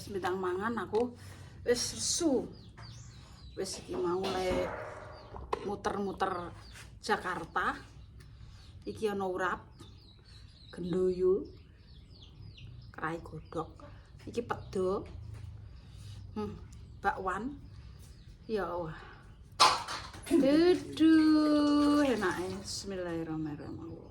wis bintang mangan aku wis lesu. Wis iki mau le muter-muter Jakarta. Iki ana urap, gendoyo, kerai godhog. Iki pedo. Bakwan. Ya Allah. Duduh, enake. Bismillahirrahmanirrahim.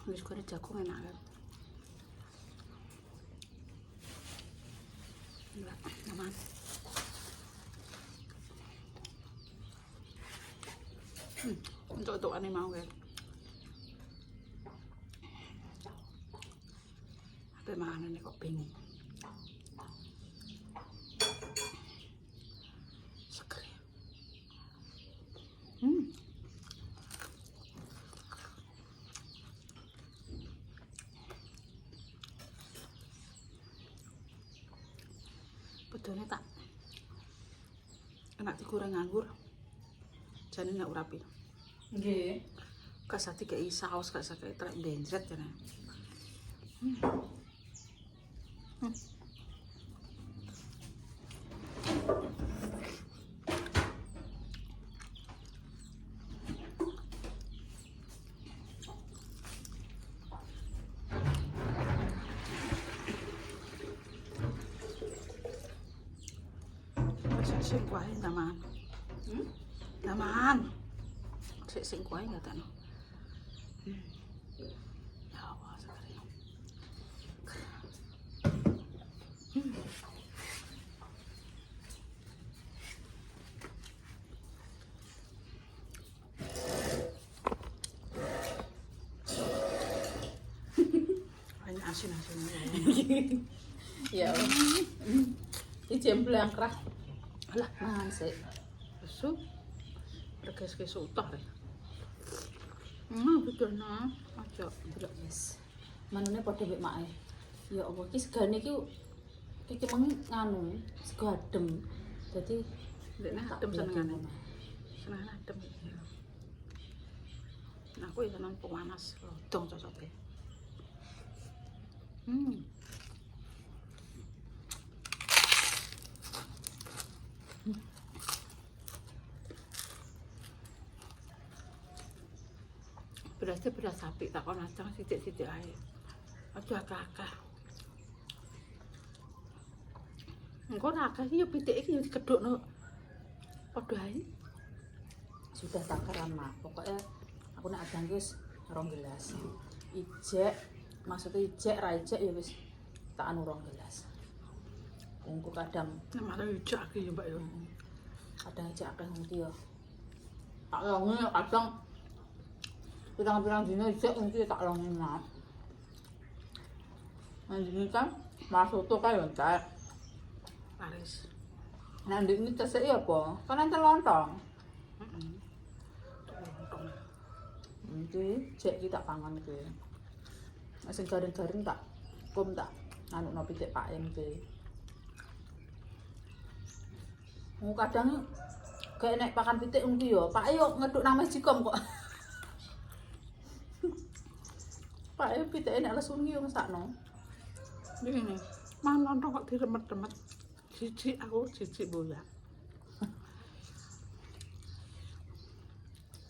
Wis goreng jagung enak kan. Enggak, aman. Untuk ane mau kan. Apa makanan kok bingung. Seger. Bedone tak enak digoreng nganggur. Jane nek urapi. Nggih. Gak usah dikei saus, gak usah dikei telek benjret jane. Sing kuahe taman. Taman. Sing kuahe ngatano. Ya Allah, sekali. Ini asin-asin. Ya. Iki jembleng krah. Alah, Mangan sik. lesu. Reges-reges utuh rek. Betul nah. Aja. Delok wis. Manune padha mek make. Ya Allah, iki segane iki nganu, sego adem. Dadi Ndekne adem senengane. Senengane adem. Nah, aku ya seneng panas, lodong cocoke. Berasnya beras sapi, tak kon acang sithik-sithik ae. Aja akeh-akeh. Engko ora akeh iki ya pitik iki ya dikedhukno padha ae. sudah takaran mak. Pokoknya aku nek adang wis 2 gelas. Ijek, maksudnya ijek ra ijek ya wis tak anu 2 gelas. Engko kadang Nek malah ijak iki ya, Mbak ya. kadang ijek akeh ngerti ya. Tak longi kadang pirang-pirang dina ijek ngerti tak longi mak. Ini kan masoto kae yo entek. Laris. Nah, ini tesek ya apa? Kan enten lontong. Lontong. Iki jek iki tak pangan iki. Nek sing garing-garing tak kum tak anukno pitik pakem iki. Kadang gak enek pakan pitik niki ya, Pak yo ngeduk nang Mejikom kok. Pak e pitike nek lesu niki yo ngesakno. Ini mangan lontong kok diremet-remet. Jijik aku, jijik boya.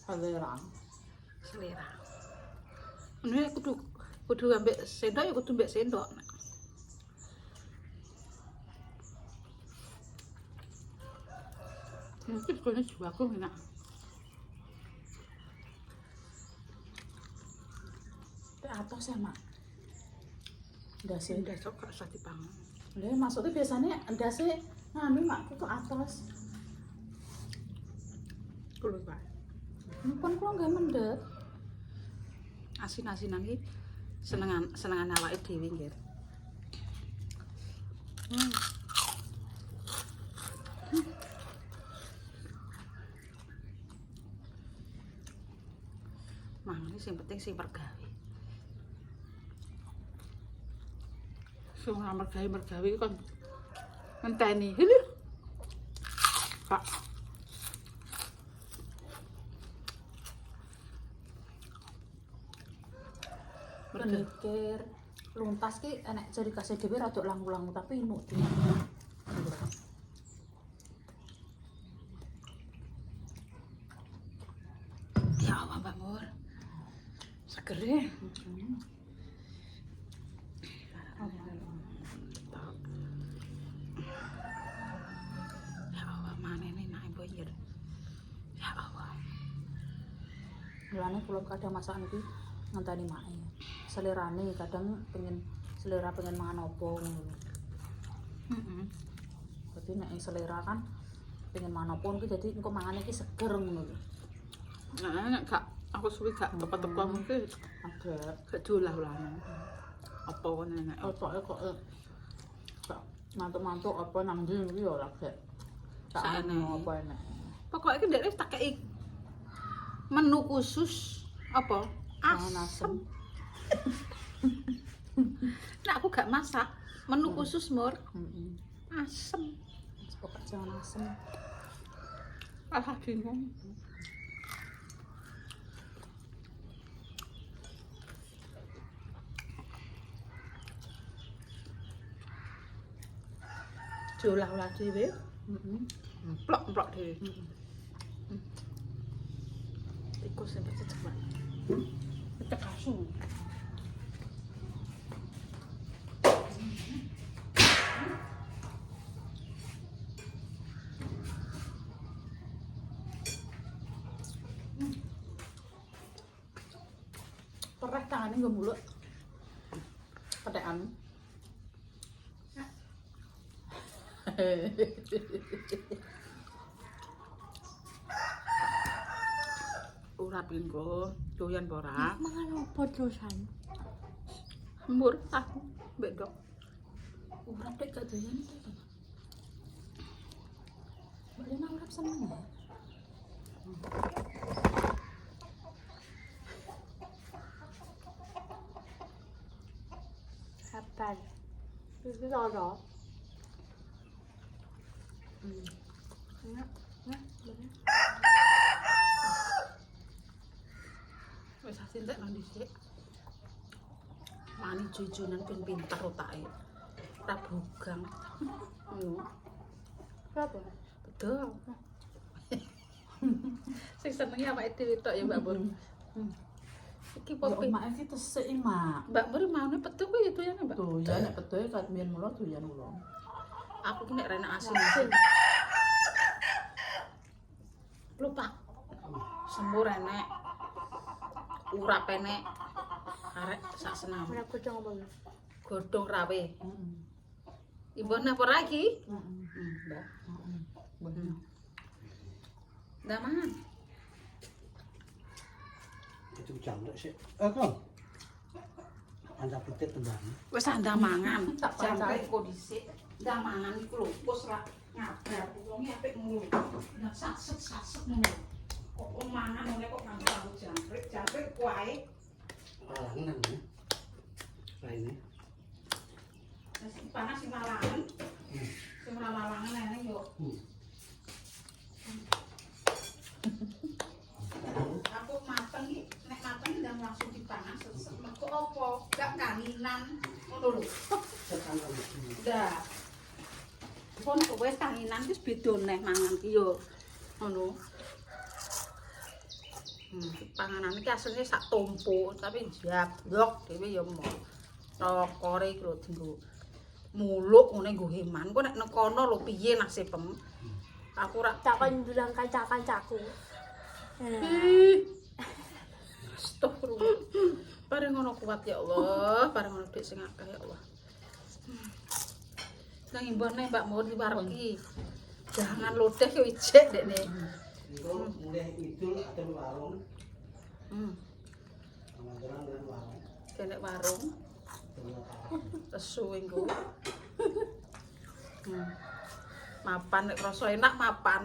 Selera. Selera. Ini kudu ambek sendok ya kudu ambek sendok. Mungkin kayaknya juga aku enak. Tapi atos ya, Mak. Ndase Sendok kok gak usah dipangan. lha maksudnya biasanya ndase nganu Mak ke atas. Kulo bae. Mumpun kula nggih mendhet. Asin-asinan iki senengan awake dhewe nggih. Mangane sing penting sing pergawe. Semua mergawe kan ngenteni. Ini. Kak. Mikir luntas ki enek ciri khas dhewe rada langu-langu tapi inuk di. Ya Allah, Mbak Mur. Seger ya. Ya Allah, mana ini naik banjir. Ya Allah. Mulane kula kadang masakan iki ngenteni mae. Selerane kadang selera pengen mangan apa ngono. Heeh. Dadi nek selera kan pengen mangan apa iki dadi engko mangane iki seger ngono lho. Nah, nek gak aku suwi gak teko-teko mungkin Ada gak dolah-dolah. Apa kene nek otoke kok mantuk-mantuk apa nang ndi iki ya ora gak. Tak Sakene. ana apa enek. Pokoknya iki ndek wis tak kei menu khusus apa? Jangan Asem. Nah, aku gak masak. Menu khusus Mur. Heeh. Asem. Pokok jangan asem. Alah bingung. Dolah-olah dhewe. Heeh. Plok-plok dhewe. Iku sing cecek. Cecek asu. Pereh tangane nggo muluk. Petekan. Ora bingung, doyan apa ora? Mangan apa terusan? Mur aku mbek dok. Urap dek gak doyan to. Mbak Lena urap seneng ya? Kapan? Itu loro. Enak. Nah, bener. Wis asintek nang dhisik. Mani jujunan ben pinter otake. Ora bugang. Ngono. Berapa? Betul. Sing senenge awake dhewe tok ya Mbak Mur. Iki Ya popi. emak iki tesik iki, Mak. Mbak Mur maune petu kuwi ya doyan Mbak. Doyan nek pedoe kat mbiyen mula doyan kula. Aku ki nek rena asin. Asin. Lupa. Semur enek. Urap enek. Arek sak senam. Mana kucing apa? Godhong rawe. Heeh. Imbone apa lagi? Heeh. Mbak. Heeh. Bener. Ndak mangan. Itu jamrek sih. Kong. Anda petik tembang. Wis andang mangan. Tak Jamrek kok dhisik. Ndang mangan iku lho, wis ra ngabar. Wong iki apik ngono. Ndak saset-saset ngono. Kok mangan ngene kok nganggo tahu jamrek. Jamrek wae. Alangan ya. Lainnya. Wis panas sing malangan. Sing ora malangan ene yo. Aku mateng iki, nek mateng ndang langsung dipangan sesek. Mergo apa? Gak kanginan ngono lho. Dah. Pon wis kanginan wis beda neh mangan ki yo. Ngono. Panganan iki asline sak tumpuk, tapi jablok dhewe ya mau. Rokore iki lho dienggo muluk ngene nggo heman. Kok nek nekono lho piye nasibem? Aku ora Takon bilang kanca-kancaku. Astagfirullah. Bareng ngono kuat ya Allah, bareng ngono dik sing akeh ya Allah. Nang imbone Mbak Mur diwareki. Jangan lodeh yo ijek dekne. Itu mulai idul atau warung. Mandaran dan warung. Kene warung tesu engko. Mapan nek rasa enak mapan.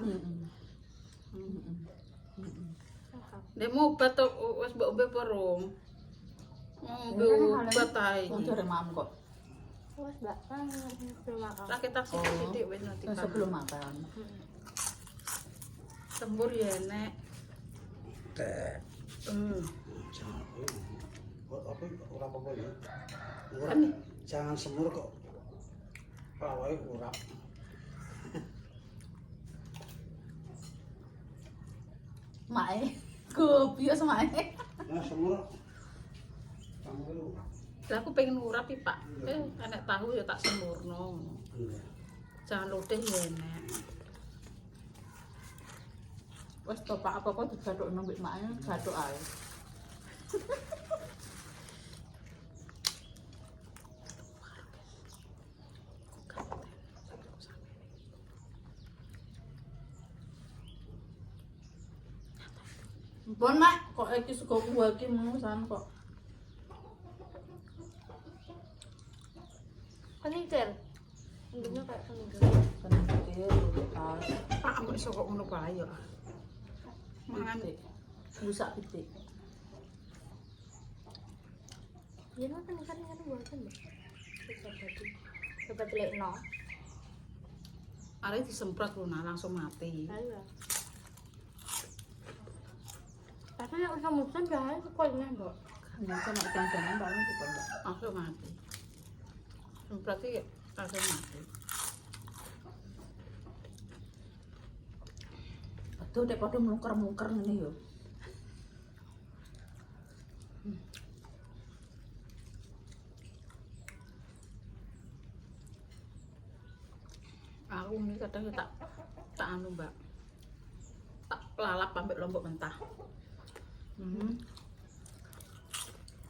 Nek obat to wis mbok ombe perung. Ombe obat ae. Wong jare mam kok. Wes, Mbak. Belum makan. Rakit taksi sithik wis nanti. Sebelum makan. Sembur ya nek. Teh. Hmm. Jangan apa ora apa-apa ya. Kan Jangan semur kok. Awake urap. Mae, kopi ya mae. Nah, semur. Kamu lu. lah aku pengen urap iki, Pak. Enek tahu ya tak semurno. Iya. Jangan lodeh ya nek. Wes topak apa-apa digathukno mbek mae, gathuk ae. Bon mak, kok iki sego kuah iki musan kok. Kenintir. Bentuknya kayak kenintir. Kenintir, tas, Pak mbok iso kok ngono bae ya. Mangan pitik. Busak pitik. Ya kan kan buatan, Mbak. Coba tadi. Coba telekno. arek disemprot luna langsung mati. Ayo. Tapi yang usah musan jangan sekolahnya, Mbak. Ini sama ikan jangan paling bukan mbak. Langsung mati. Semprot iki langsung mati. Aduh, dek pada mungker-mungker ini yo. Aku ini kadang tak anu mbak, tak lalap sampai lombok mentah.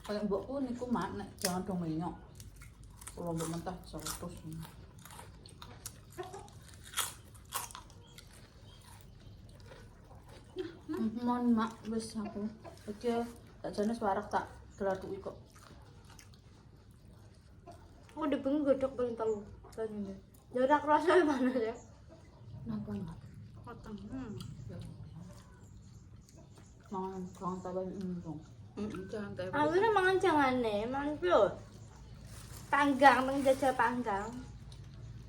Kayak mbokku niku mak nek jangan dong minyok. Kalau mbok mentah 100. Mohon mak wis aku. Oke, tak jane warak tak geladuki kok. Aku udah pengen godok paling telu. Kan ini. Jarak rasanya mana ya? Napa mak? Matang. Mangan tambah dong. Jangan teh. Aku udah mangan jangan nih, mangan dulu. Panggang, menjajah panggang.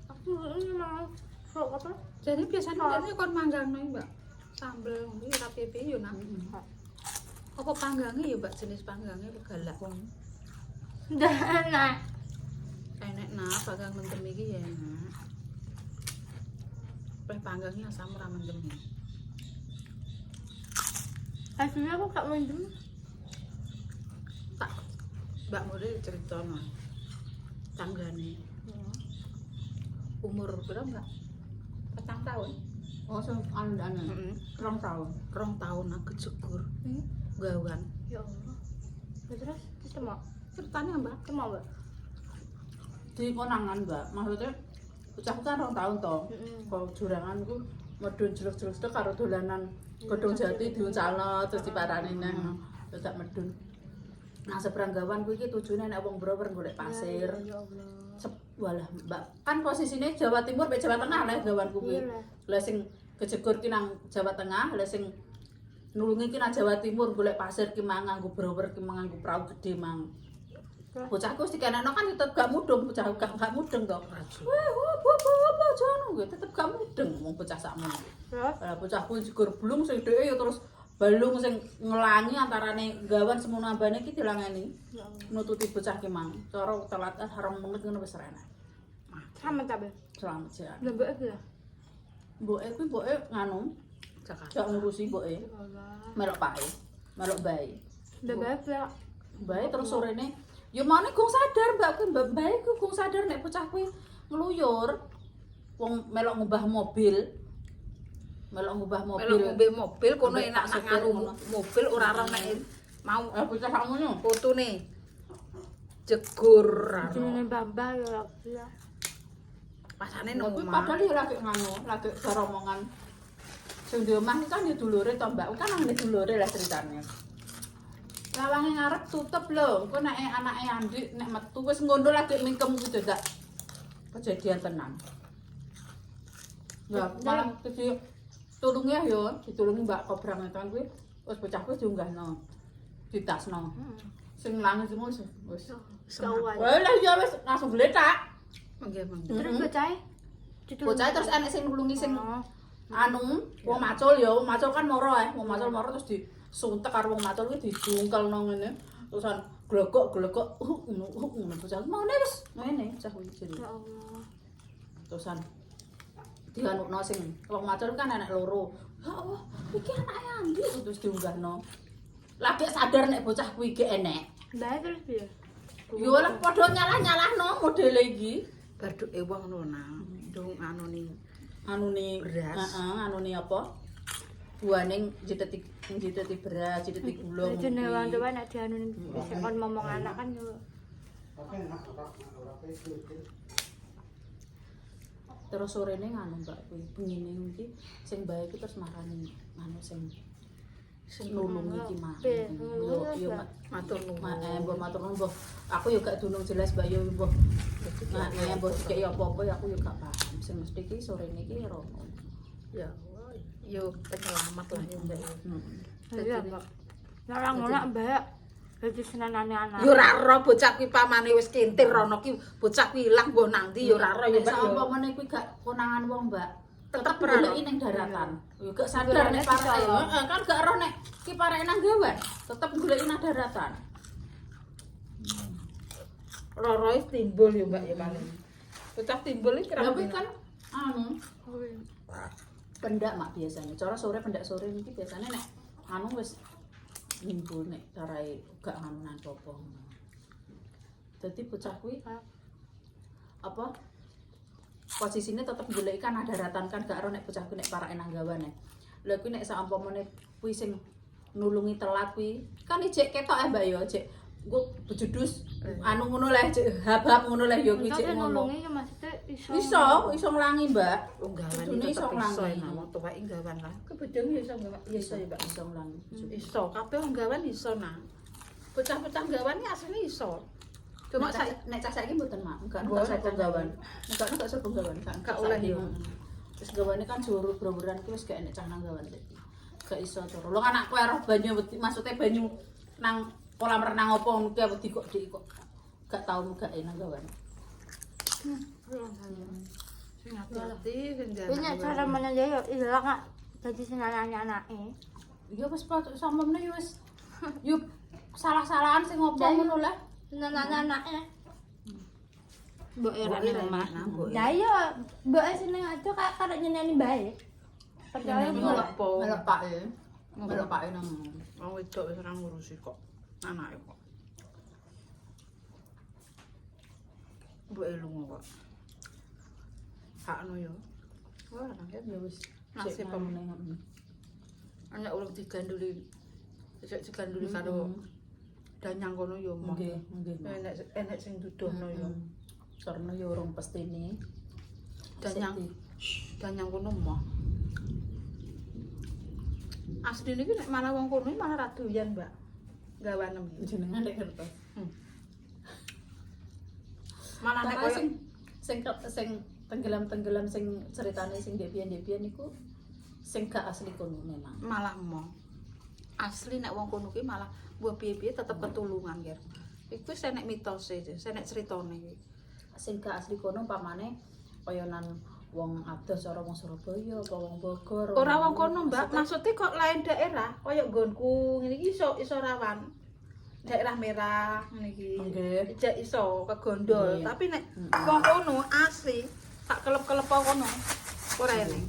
Aku ini mangan sok apa? Jadi biasanya kon manggang nih mbak. Sambel ini rapi yo nak. Apa panggangnya ya mbak, jenis panggangnya galak. Udah enak. Enak nah panggang mendem iki ya enak. Panggangnya asam ora mendem. Aslinya aku gak mendem. Tak mbak Muri cerita no. Tanggane umur berapa mbak? 4 tahun. Oh, sing andane. 2 tahun. 2 tahun aku jegur. Gawan. Ya Allah. Terus kita mau Ceritanya mbak. kita mau, Mbak. Di konangan mbak, maksudnya bocahku kan 2 tahun toh. Kalau juranganku medun jeruk-jeruk itu karo dolanan godhong jati diuncalno terus diparani nang terus tak medun. Nah seberang gawan ku iki tujune nek wong brower golek pasir. Ya Allah. Walah mbak, kan posisinya Jawa Timur mek Jawa Tengah lah gawan ku kuwi. Iya lah. Lah sing kejegur ki nang Jawa Tengah, lah sing nulungi ki nang Jawa Timur golek pasir ki mang nganggo brower ki mang nganggo prau gede mang. Bocahku wis dikenekno kan tetep gak mudeng, bocah gak mudeng to. Wah, jono kuwi tetep gak mudeng wong bocah sakmono. Terus Lah bocahku jegur blung sing dheke ya terus balung sing ngelangi antarane gawan semono ambane iki dilangeni. ya Allah. Nututi bocah ki mang. Cara telat 2 menit ngono wis renek. Sama tapi. Selamat siang. Lah Mbak ya. Mboke kuwi mboke nganu, Jakarta. gak ngurusi mboke. Ya Allah. Melok pae, melok bae. Udah baik ya. Bae terus sorene ya mane gong sadar mbak kuwi bae ku gong sadar nek bocah kuwi ngluyur. Wong melok ngubah mobil. Melok ngubah mobil. Melok ngombe mobil kono Ambek enak tak nak supir nganu ngono. mobil ora ora nek mau Bocah sakmono. fotone jegur anu. Jenenge Bambang ya. Ya. Pasane Nah, nang kuwi omah. padahal ya lagi nganu, lagi cara omongan. Sing di omah iki kan ya dulure to mbak, kan nang dulure lah ceritane. Lawange ngarep tutup lho, engko nek anake Andi nek metu wis ngono lagi mingkem gitu dak. Kejadian tenan. Lah malah jadi tulungnya yo, ditulungi Mbak Kobrang kan kuwi wis bocah kuwi diunggahno. Ditasno. Sing langit semua wis. Kawan. Wah, lah ya wis langsung gletak. Mangga mangga. Terus bocahe? Bocah terus enek sing nulungi sing Oh. anu, wong macul ya, wong macul kan moro wong macul moro terus disuntek karo wong macul kuwi didungkelno ngene. Terusan glegok ngono bocah. Maune wis ngene bocah kuwi jere. Ya Allah. Terusan dianukno sing wong macul kan enek loro. Ya Allah, iki anake Andi terus diunggahno. Lagi sadar nek bocah kuwi iki enek. Lah terus piye? Yo lah padha nyalah-nyalahno modele iki. Baduke wong ngono nang. Ndung anune Anune Beras. heeh, anune apa? Buane jiteti beras, jiteti gula. Jenenge wong tuwa nek dianune bisa kon ngomong anak kan yo. Terus sorene nganu Mbak kuwi bengine iki sing bae iki terus marani anu sing nulung iki mah. Yo matur nuwun. mbok matur nuwun mbok. Aku yo gak dunung jelas Mbak yo mbok. Nah, mbok dikeki apa-apa ya aku yo gak paham. Sing mesti iki sorene iki rono. Ya Allah, yo penyelamat lah yo Mbak. Iya, Mbak. Nek ngono Mbak. Dadi senenane anak. Yo ora ro bocah kuwi pamane wis kintir rono ki bocah kuwi ilang mbok nang ndi yo ora ro yo Mbak. Sak umpamane kuwi gak konangan wong Mbak. Tetep Tetep ora goleki ning daratan. Yo gak sadar nek pareke. Heeh, kan gak ero nek ki pareke nang gawan. Tetep goleki nang daratan. Ro-ro timbul yo Mbak ya paling. Bocah timbul iki Ya kuwi kan anu pendak mak biasanya. Cara sore pendak sore iki biasanya nek anu wis nimbul nek carae gak nganunan apa. Dadi bocah kuwi apa posisine tetep goleki kan daratan kan gak ero nek bocah kuwi nek parake nang gawane. Lha kuwi nek saumpamane kuwi sing nulungi telat kuwi kan ijek ketok Mbak ya, ijek engko bejudus anu ngono lah, ijek hab-hab ngono lah ya kuwi ijek ngono. Nulungi ya maksudnya iso. Iso nglangi Mbak. unggawan Kudune iki iso tetep iso nglangi. nang tuwek nggawan lah. Kebojone iso nggawan. Ya iso ya Mbak. Iso nglangi. Iso, kabeh nggawan iso nang. Bocah-bocah nggawan iki asline iso. Cuma Nek cah saiki mboten mak, enggak Mboten, sapa gawan. Enggak sapa gawan, Gak oleh yo. Terus gawane kan juru bro-broan ki wis gak enek cah nang gawan iki. Gak iso cara. Lho anakku ero banyu wedi, maksudnya banyu nang kolam renang apa ngono ki wedi kok dik kok gak tau gak nang gawan. sing hati-hati sing Ini cara menanya yo ilang kak. Dadi senenane anake. Ya wis sampeyan ya wis. Yo salah-salahan sing opo ngono lah. Senenane anake. Mbok erane omah. Lah iya, mbok seneng aja kak karo nyeneni bae. Percaya Melok mbok. Melok pake. Melok pake nang wong wedok wis ora ngurusi kok anake kok. Mbok lunga kok. Hakno yo. Wah, nang ya wis. Nasib pemenang. anak urung diganduli. Sesuk diganduli karo danyang kono yo moh. Nggih. Enek sing duduhno yo. Karena ya orang pestine Danyang kono moh. Asline iki nek malah wong kono malah ra doyan, Mbak. Gawanem iki. jenengan nek kertas. Malah nek koyo sing tenggelam sing ceritane sing debian niku sing gak asli kono memang. malah moh. Asli nek wong kono ki malah mbok piye-piye tetep ketulungan, Ger. Iku wis enek mitose, wis enek critane iki. Sing gak asli kono pamane kaya nan wong adoh cara wong Surabaya apa wong Bogor. Ora wong kono, Mbak. Maksudnya kok lain daerah, kaya nggonku ngene iki iso rawan. Daerah merah ngene iki. Nggih. Ijek iso kegondol, Nggih. tapi nek wong kono asli tak kelep-kelep kono ora enek.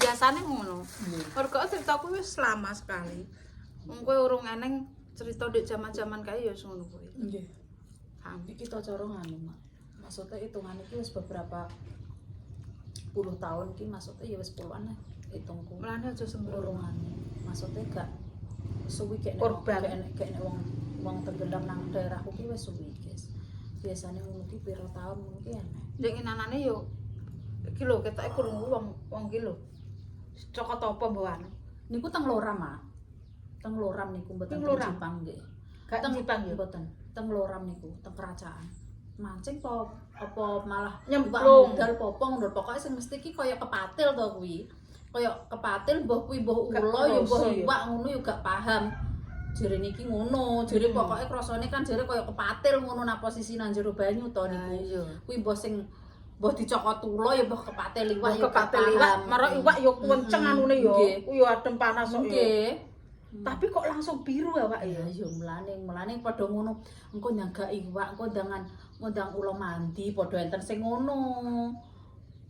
Biasane ngono. Mergo ceritaku wis lama sekali. Wong kowe urung eneng cerita ndek jaman-jaman kae ya ngono kuwi. Nggih. Iki to cara nganu, Mak. Maksudnya hitungan iki wis beberapa puluh tahun ki maksudnya ya wis puluhan lah hitungku. Mulane aja sembrono. Urungan. Maksudnya gak suwi kayak Korban. kayak wong tenggelam nang daerahku ki wis suwi, guys. Biasane ngono ki pira tahun ngono ki enek. Ndek inanane yo iki lho ketoke krungu wong ki lho. Cokot apa mbawan? Niku teng Loram, Mak. Teng Loram niku mboten Teng teng Loram? Jepang nggih. Gak Jepang yo. Mboten. Teng Loram niku, teng kerajaan. Mancing apa malah Nyemplung. Dal popo ngono pokoke sing mesti ki kaya kepatil to kuwi. Kaya kepatil mbah kuwi mbah ula ya mbah iwak ngono ya gak paham. jere niki ngono, jere Hmm. pokoke krasane kan jere kaya kepatil ngono nang posisi nang jero banyu to Nah, niku. iya. Kuwi mbah sing mbah dicokot tulo ya mbah kepatil liwat Wah, kepatil liwat, marok iwak yo kenceng anune yo. Nggih. Ku yo adem panas kok yo. Nggih. Tapi kok langsung biru awak Ya ya. yo mlane padha ngono. Engko nyagak iwak, engko ngundang ula mandi padha enten sing ngono.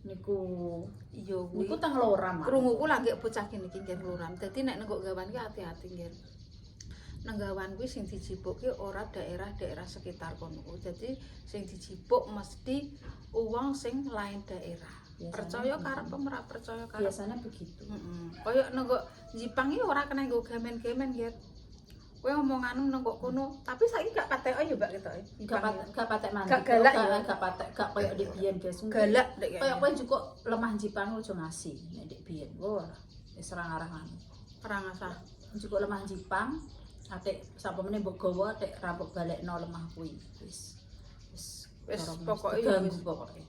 Niku Iya kuwi. niku teng Loram. Krunguku lagi bocah kene iki nggih luram. Dadi nek nengok gawan ki hati-hati nggih. Nang gawan kuwi sing dijibukke ora daerah-daerah sekitar kono. Dadi sing dijibuk mesti uang sing lain daerah. Biasanya Percaya begitu. karep ora percaya karep. Biasanya begitu. Kaya nengok Jepang iki ora kena nggo gamen-gamen nggih. Kowe omongan nengok kono, tapi saiki gak pateko ya Mbak ketoke. Gak patek mandi. Gak galak ya? Gak patek, gak koyo dik biyen guys. Galak ndek Kayak kowe cukup lemah Jepang aja ngasih nek dik biyen. Wah, wis arang-arangan. ora ngasah. Cukup lemah Jepang, atik sapa meneh mbok gawa atik rampok balekno lemah kuwi. Wis Wis dorong pokoke mesti ya ganggu wis. pokoke.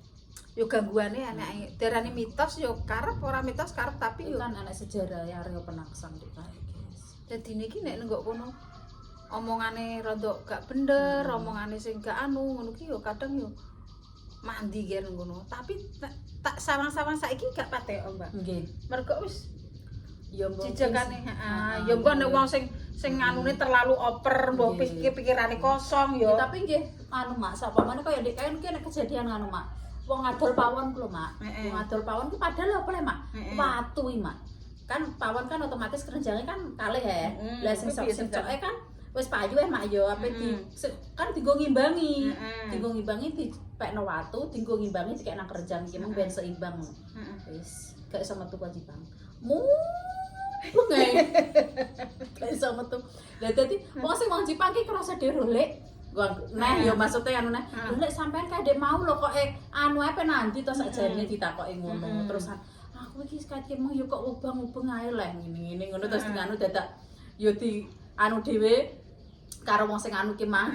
Yo gangguane anake. Darane mitos yo karep ora mitos karep tapi Itu yo kan anak sejarah ya Aryo Penangsang dik kae guys. dadi niki nek nenggok kono omongane rada gak bener, omongane sing gak anu ngono ki yo kadang yo mandi gen ngono. Tapi tak sawang-sawang saiki gak patek Mbak. Nggih. Mergo wis Ya mbok jejegane, wis- heeh. Ya mbok nek wong sing anune terlalu oper, mbok Nggih. pikirane kosong Ya, yo. tapi nggih anu Mak, sapa meneh kaya dik kae nek kejadian anu Mak. Wong ngadol pawon ku lho Mak. Heeh. Wong ngadol pawon ku padahal apa le Mak? Heeh. Watu iki Mak. Kan pawon kan otomatis kerenjange kan kalih ya. Heeh. Lah sing Kuwi sing biasa. coke kan wis payu Mak yo ape di kan dienggo ngimbangi. Dienggo ngimbangi dipekno watu, dienggo ngimbangi dikek nang kerenjang iki mung ben seimbang. Heeh. Wis gak iso metu kok Jepang. Nggih. Gak iso metu. Lah dadi wong sing wong Jepang ki krasa dhewe lek. Nah, ya maksudnya anu nah. Lek sampean kadek mau lho kok anu ae penandi to sakjane ditakoki ngono. Terus aku iki sekate mau ya kok ubang-ubang ae leh ngene-ngene ngono terus nganu dadak ya di anu dhewe karo wong sing anu ki mah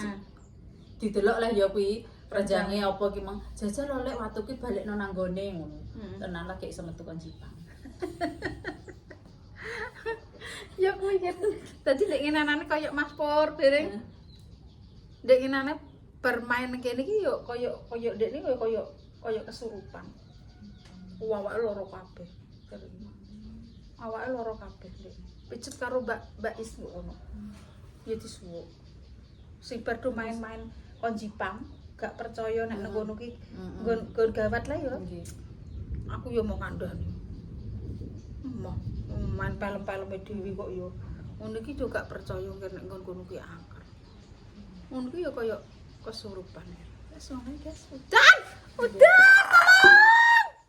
didelok lah ya kuwi rejange apa ki mang jajal lho lek watu ki balekno nang gone ngono. Tenan lagi iso metu kon Jepang. Ya kuwi kan. Dadi nek ngenanane koyo Mas Pur dereng. Dek ngenane bermain kene iki yo koyo dekne koyo kesurupan. Awake loro kabeh. Awake loro kabeh Dek. Pijet karo Mbak Is ngono. Ya disuwuk. Sing perdu main-main kon Jepang, gak percaya nek nang kono ki nggon gawat lah yo. Nggih. Aku yo mau kandhani. Mau main film-film dhewe kok yo. Ngono iki yo gak percaya nek nggon kono ki angker. Ngono ki yo koyo kesurupan. Wis ngono guys. Udan.